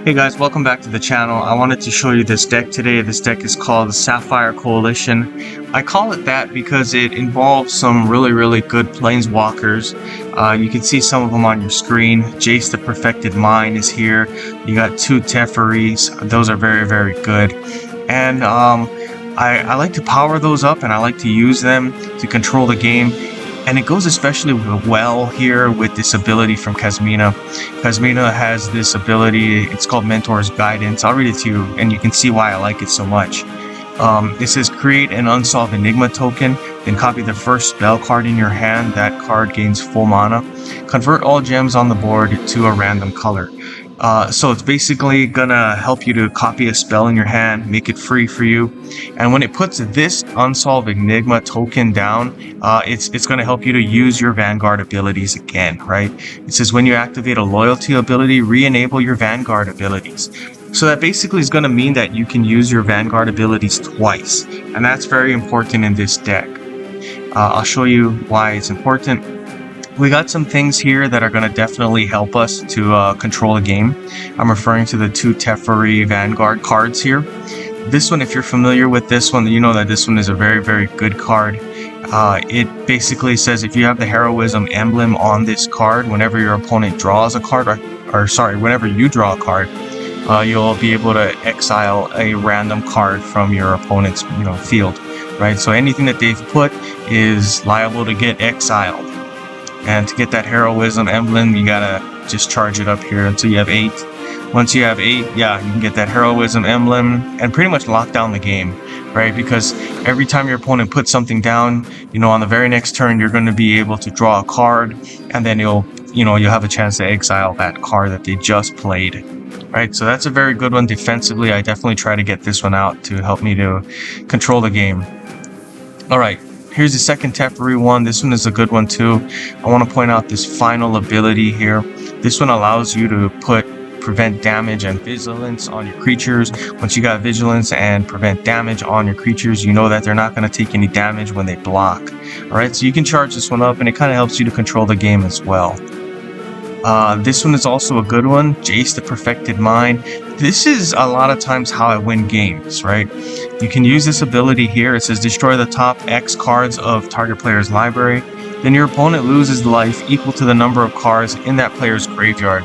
Hey guys, welcome back to the channel. I wanted to show you this deck today. This deck is called the Sapphire Coalition. I call it that because it involves some really good planeswalkers. You can see some of them on your screen. Jace the Perfected Mind is here. You got two Teferis. Those are very good. And I like to power those up and I like to use them to control the game. And it goes especially well here with this ability from Kasmina. Kasmina has this ability, it's called Mentor's Guidance. I'll read it to you and you can see why I like it so much. It says create an unsolved enigma token, then copy the first spell card in your hand. That card gains full mana. Convert all gems on the board to a random color. So it's basically gonna help you to copy a spell in your hand, make it free for you. And when it puts this unsolved enigma token down, it's gonna help you to use your Vanguard abilities again, right? It says when you activate a loyalty ability, re-enable your Vanguard abilities. So that basically is gonna mean that you can use your Vanguard abilities twice, and that's very important in this deck. I'll show you why it's important. We got some things here that are going to definitely help us to control a game. I'm referring to the two Teferi Vanguard cards here. This one, if you're familiar with this one, you know that this one is a very good card. It basically says if you have the Heroism emblem on this card, whenever your opponent draws a card, whenever you draw a card, you'll be able to exile a random card from your opponent's field, right? So anything that they've put is liable to get exiled. And to get that Heroism emblem, you gotta just charge it up here until you have 8. Once you have 8, yeah, you can get that Heroism emblem and pretty much lock down the game, right? Because every time your opponent puts something down, on the very next turn, you're going to be able to draw a card, and then you'll have a chance to exile that card that they just played, right? So that's a very good one defensively. I definitely try to get this one out to help me to control the game. All right. Here's the second Teferi one. This one is a good one too. I want to point out this final ability here. This one allows you to prevent damage and vigilance on your creatures. Once you got vigilance and prevent damage on your creatures, you know that they're not going to take any damage when they block. Alright, so you can charge this one up and it kind of helps you to control the game as well. This one is also a good one, Jace the Perfected Mind. This is a lot of times how I win games, right? You can use this ability here. It says destroy the top X cards of target player's library. Then your opponent loses life equal to the number of cards in that player's graveyard.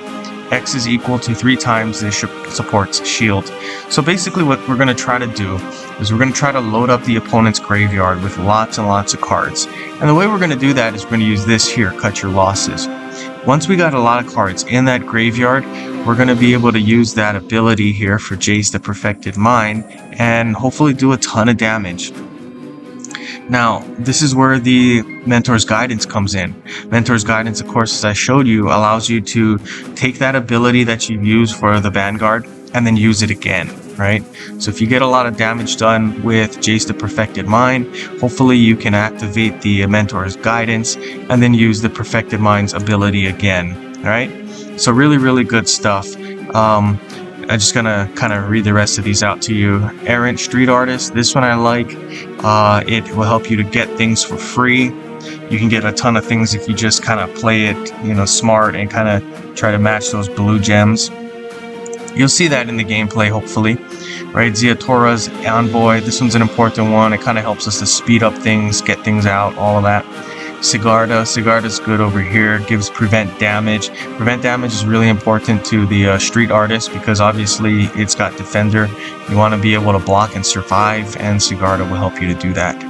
X is equal to 3 times the support's shield. So basically what we're going to try to do is we're going to try to load up the opponent's graveyard with lots and lots of cards. And the way we're going to do that is we're going to use this here, cut your losses. Once we got a lot of cards in that graveyard, we're going to be able to use that ability here for Jace the Perfected Mind and hopefully do a ton of damage. Now, this is where the Mentor's Guidance comes in. Mentor's Guidance, of course, as I showed you, allows you to take that ability that you've used for the Vanguard and then use it again, right? So if you get a lot of damage done with Jace the Perfected Mind, hopefully you can activate the Mentor's Guidance and then use the Perfected Mind's ability again, all right? So really good stuff. I'm just gonna kind of read the rest of these out to you. Errant Street Artist, this one I like. It will help you to get things for free. You can get a ton of things if you just kind of play it, smart and kind of try to match those blue gems. You'll see that in the gameplay, hopefully, right? Ziatora's Envoy, this one's an important one. It kind of helps us to speed up things, get things out, all of that. Sigarda's good over here, gives prevent damage. Prevent damage is really important to the Street Artist because obviously it's got Defender. You want to be able to block and survive, and Sigarda will help you to do that.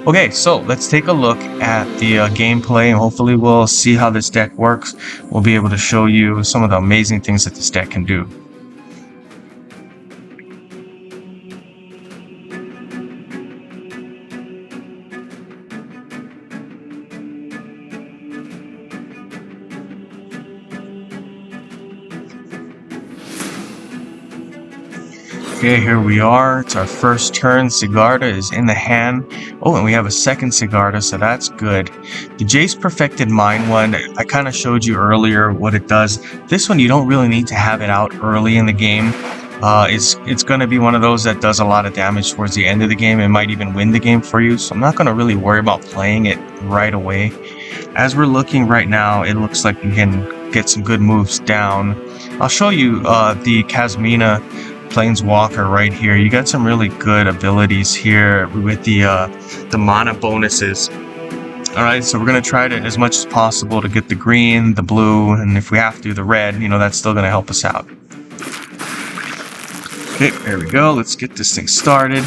Okay, so let's take a look at the gameplay and hopefully we'll see how this deck works. We'll be able to show you some of the amazing things that this deck can do. Okay, here we are. It's our first turn. Sigarda is in the hand. Oh, and we have a second Sigarda, so that's good. The Jace Perfected Mind one, I kind of showed you earlier what it does. This one, you don't really need to have it out early in the game. It's going to be one of those that does a lot of damage towards the end of the game. It might even win the game for you, so I'm not going to really worry about playing it right away. As we're looking right now, it looks like we can get some good moves down. I'll show you the Kazmina Planeswalker right here. You got some really good abilities here with the mana bonuses. Alright, so we're going to try to, as much as possible, to get the green, the blue, and if we have to, the red. You know, that's still going to help us out. Okay, there we go. Let's get this thing started.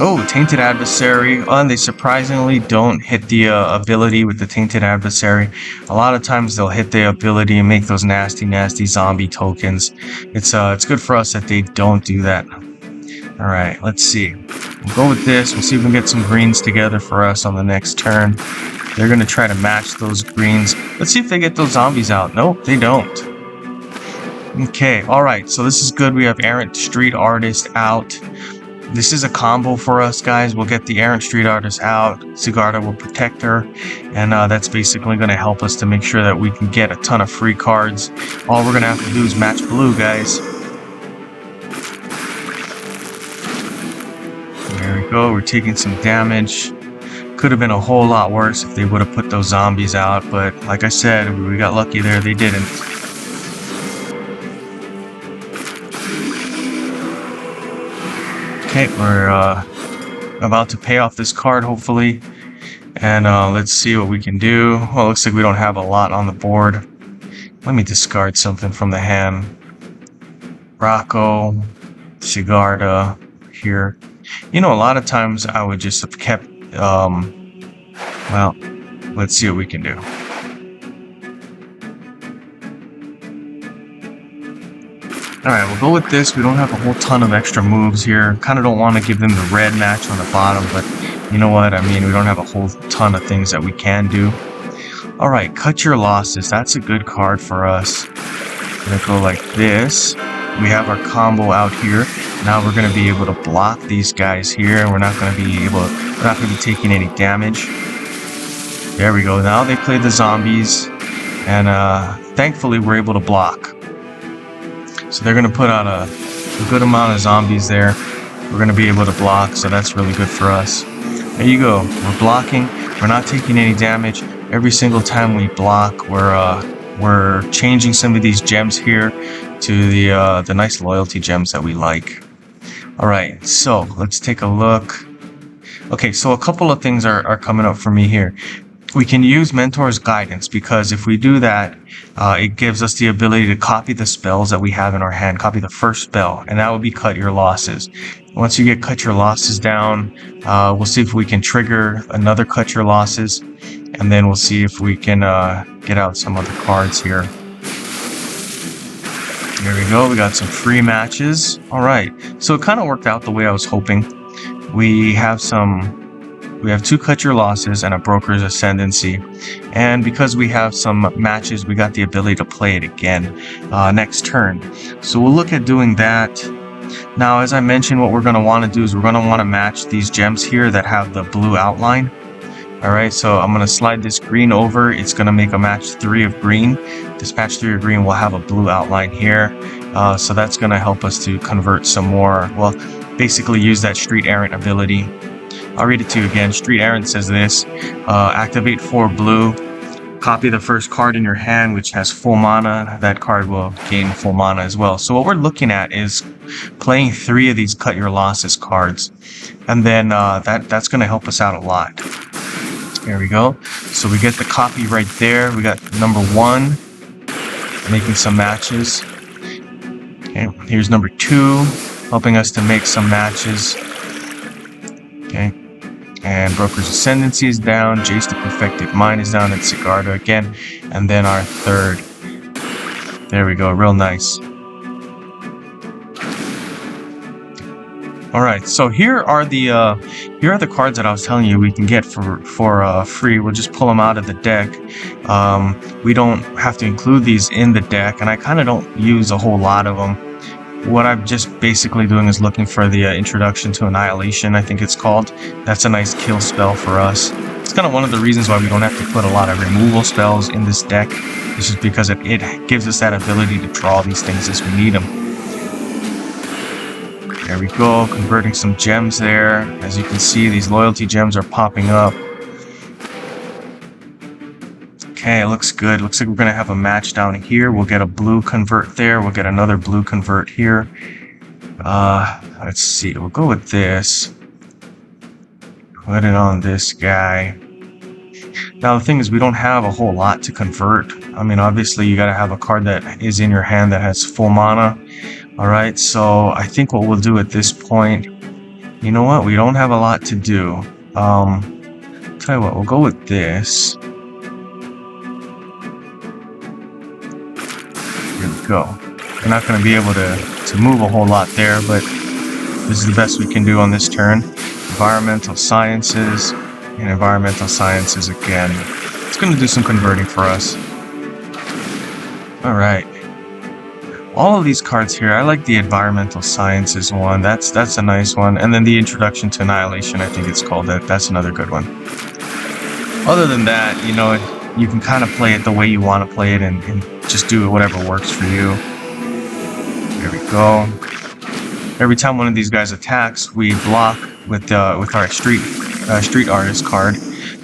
Oh, Tainted Adversary. And they surprisingly don't hit the ability with the Tainted Adversary. A lot of times they'll hit the ability and make those nasty, nasty zombie tokens. It's good for us that they don't do that. Alright, let's see. We'll go with this. We'll see if we can get some greens together for us on the next turn. They're going to try to match those greens. Let's see if they get those zombies out. Nope, they don't. Okay, alright, so this is good. We have Errant Street Artist out. This is a combo for us, guys. We'll get the Errant Street Artist out. Sigarda will protect her. And that's basically going to help us to make sure that we can get a ton of free cards. All we're going to have to do is match blue, guys. There we go. We're taking some damage. Could have been a whole lot worse if they would have put those zombies out. But like I said, we got lucky there. They didn't. Okay, we're about to pay off this card, hopefully. And let's see what we can do. Well, it looks like we don't have a lot on the board. Let me discard something from the hand. Rocco, Sigarda, here. You know, a lot of times I would just have kept, well, let's see what we can do. Alright, we'll go with this. We don't have a whole ton of extra moves here. Kind of don't want to give them the red match on the bottom, but you know what? I mean, we don't have a whole ton of things that we can do. Alright, Cut Your Losses. That's a good card for us. We're going to go like this. We have our combo out here. Now we're going to be able to block these guys here. We're not going to be taking any damage. There we go. Now they play the zombies. And thankfully we're able to block. So they're going to put out a good amount of zombies there. We're going to be able to block, so that's really good for us. There you go. We're blocking. We're not taking any damage. Every single time we block, we're changing some of these gems here to the nice loyalty gems that we like. All right, so let's take a look. Okay, so a couple of things are coming up for me here. We can use Mentor's Guidance, because if we do that, it gives us the ability to copy the spells that we have in our hand, copy the first spell, and that would be Cut Your Losses. Once you get Cut Your Losses down, we'll see if we can trigger another Cut Your Losses, and then we'll see if we can get out some other cards here. There we go, we got some free matches. Alright, so it kind of worked out the way I was hoping. We have two Cut Your Losses and a Broker's Ascendancy. And because we have some matches, we got the ability to play it again next turn. So we'll look at doing that. Now, as I mentioned, what we're going to want to do is we're going to want to match these gems here that have the blue outline. Alright, so I'm going to slide this green over. It's going to make a match 3 of green. This match 3 of green will have a blue outline here. So that's going to help us to convert some more. Well, basically use that Street Errant ability. I'll read it to you again. Street Errant says this. Activate 4 blue. Copy the first card in your hand, which has full mana. That card will gain full mana as well. So what we're looking at is playing 3 of these Cut Your Losses cards. And then that's going to help us out a lot. There we go. So we get the copy right there. We got number 1, making some matches. Okay, here's number 2, helping us to make some matches. Okay, and Broker's Ascendancy is down, Jace the Perfected Mind is down, and Sigarda again, and then our 3rd. There we go, real nice. All right, so here are the cards that I was telling you we can get for free. We'll just pull them out of the deck. We don't have to include these in the deck, and I kind of don't use a whole lot of them. What I'm just basically doing is looking for the Introduction to Annihilation, I think it's called. That's a nice kill spell for us. It's kind of one of the reasons why we don't have to put a lot of removal spells in this deck. It's just because it gives us that ability to draw these things as we need them. There we go, converting some gems there. As you can see, these loyalty gems are popping up. Okay, it looks good. Looks like we're going to have a match down here. We'll get a blue convert there. We'll get another blue convert here. Let's see. We'll go with this. Put it on this guy. Now, the thing is, we don't have a whole lot to convert. I mean, obviously, you got to have a card that is in your hand that has full mana. All right, so I think what we'll do at this point, you know what? We don't have a lot to do. Tell you what, we'll go with this. Here we go. We're not going to be able to move a whole lot there, but this is the best we can do on this turn. Environmental Sciences, and Environmental Sciences again. It's going to do some converting for us. Alright. All of these cards here, I like the Environmental Sciences one. That's a nice one. And then the Introduction to Annihilation, I think it's called. That's another good one. Other than that, you know, you can kind of play it the way you want to play it and just do whatever works for you. There we go. Every time one of these guys attacks, we block with our street artist card.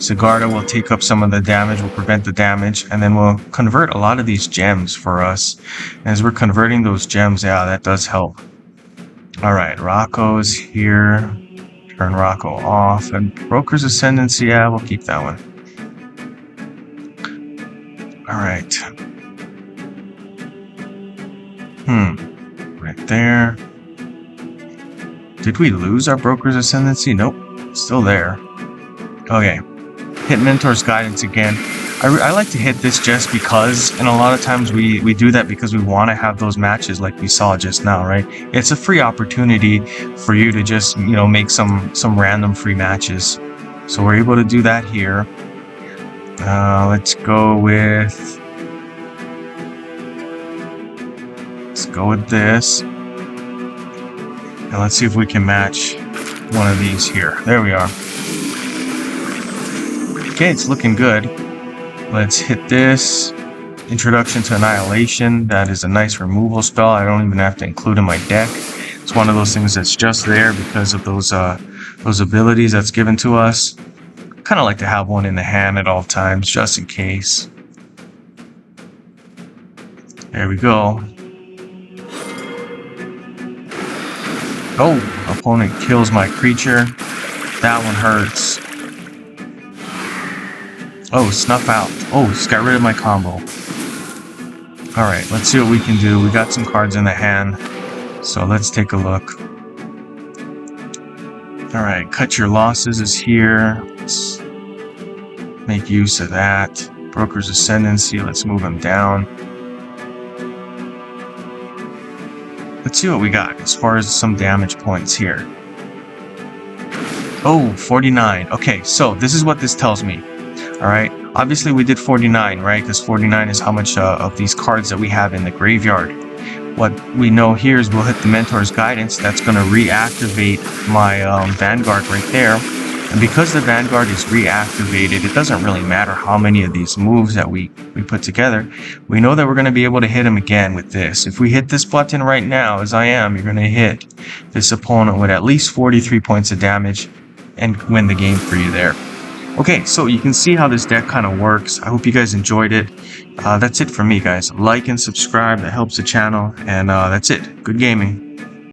Sigarda will take up some of the damage, will prevent the damage, and then we'll convert a lot of these gems for us. As we're converting those gems, yeah, that does help. Alright, Rocco's here. Turn Rocco off. And Broker's Ascendancy, yeah, we'll keep that one. Alright. Right there. Did we lose our Broker's Ascendancy? Nope. Still there. Okay. Hit Mentor's Guidance again. I like to hit this just because, and a lot of times we do that because we want to have those matches like we saw just now, right? It's a free opportunity for you to just, you know, make some random free matches. So we're able to do that here. Let's go with this. And let's see if we can match one of these here. There we are. Okay, it's looking good. Let's hit this. Introduction to Annihilation. That is a nice removal spell. I don't even have to include in my deck. It's one of those things that's just there because of those abilities that's given to us. Kind of like to have one in the hand at all times, just in case. There we go. Oh, opponent kills my creature. That one hurts. Oh, Snuff Out. Oh, just got rid of my combo. Alright, let's see what we can do. We got some cards in the hand. So let's take a look. Alright, Cut Your Losses is here. Let's make use of that. Broker's Ascendancy, let's move him down. Let's see what we got as far as some damage points here. Oh, 49. Okay, so this is what this tells me. Alright, obviously we did 49, right? Because 49 is how much of these cards that we have in the graveyard. What we know here is we'll hit the Mentor's Guidance. That's going to reactivate my Vanguard right there. And because the Vanguard is reactivated, it doesn't really matter how many of these moves that we put together. We know that we're going to be able to hit him again with this. If we hit this button right now, as I am, you're going to hit this opponent with at least 43 points of damage and win the game for you there. Okay, so you can see how this deck kind of works. I hope you guys enjoyed it. That's it for me, guys. Like and subscribe. That helps the channel. And that's it. Good gaming.